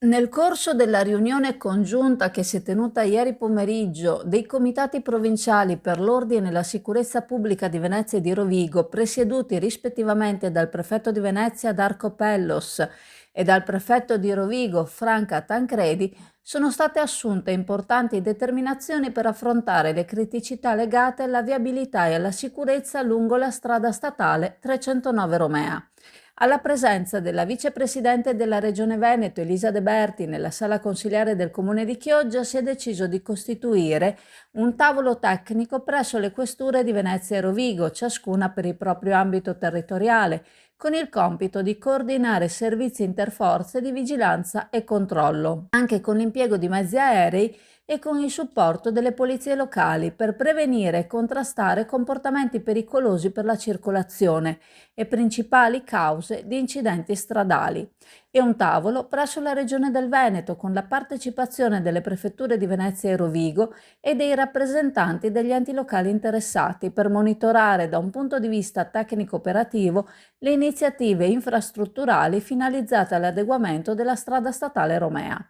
Nel corso della riunione congiunta che si è tenuta ieri pomeriggio dei comitati provinciali per l'ordine e la sicurezza pubblica di Venezia e di Rovigo, presieduti rispettivamente dal prefetto di Venezia Darco Pellos e dal prefetto di Rovigo Franca Tancredi, sono state assunte importanti determinazioni per affrontare le criticità legate alla viabilità e alla sicurezza lungo la strada statale 309 Romea. Alla presenza della vicepresidente della Regione Veneto Elisa De Berti nella sala consiliare del Comune di Chioggia si è deciso di costituire un tavolo tecnico presso le questure di Venezia e Rovigo, ciascuna per il proprio ambito territoriale, con il compito di coordinare servizi interforze di vigilanza e controllo, anche con l'impiego di mezzi aerei e con il supporto delle polizie locali per prevenire e contrastare comportamenti pericolosi per la circolazione e principali cause di incidenti stradali, e un tavolo presso la Regione del Veneto con la partecipazione delle prefetture di Venezia e Rovigo e dei rappresentanti degli enti locali interessati per monitorare da un punto di vista tecnico-operativo le iniziative infrastrutturali finalizzate all'adeguamento della strada statale Romea.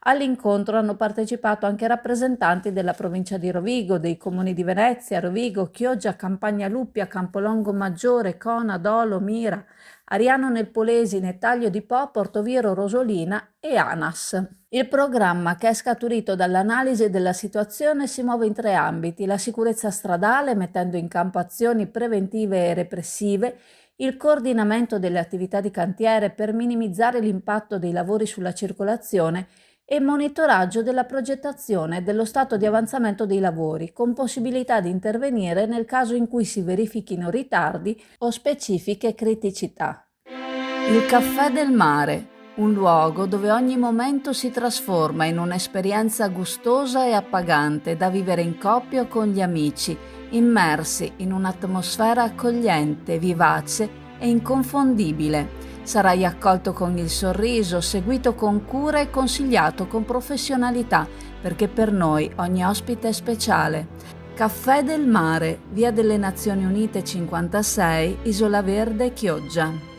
All'incontro hanno partecipato anche rappresentanti della provincia di Rovigo, dei comuni di Venezia, Rovigo, Chioggia, Campagna Luppia, Campolongo Maggiore, Cona, Dolo, Mira, Ariano nel Polesine, Taglio di Po, Portoviero Rosolina e ANAS. Il programma, che è scaturito dall'analisi della situazione, si muove in tre ambiti: la sicurezza stradale, mettendo in campo azioni preventive e repressive, il coordinamento delle attività di cantiere per minimizzare l'impatto dei lavori sulla circolazione e monitoraggio della progettazione e dello stato di avanzamento dei lavori, con possibilità di intervenire nel caso in cui si verifichino ritardi o specifiche criticità. Il Caffè del Mare, un luogo dove ogni momento si trasforma in un'esperienza gustosa e appagante da vivere in coppia o con gli amici, immersi in un'atmosfera accogliente, vivace e inconfondibile. Sarai accolto con il sorriso, seguito con cura e consigliato con professionalità, perché per noi ogni ospite è speciale. Caffè del Mare, Via delle Nazioni Unite 56, Isola Verde, Chioggia.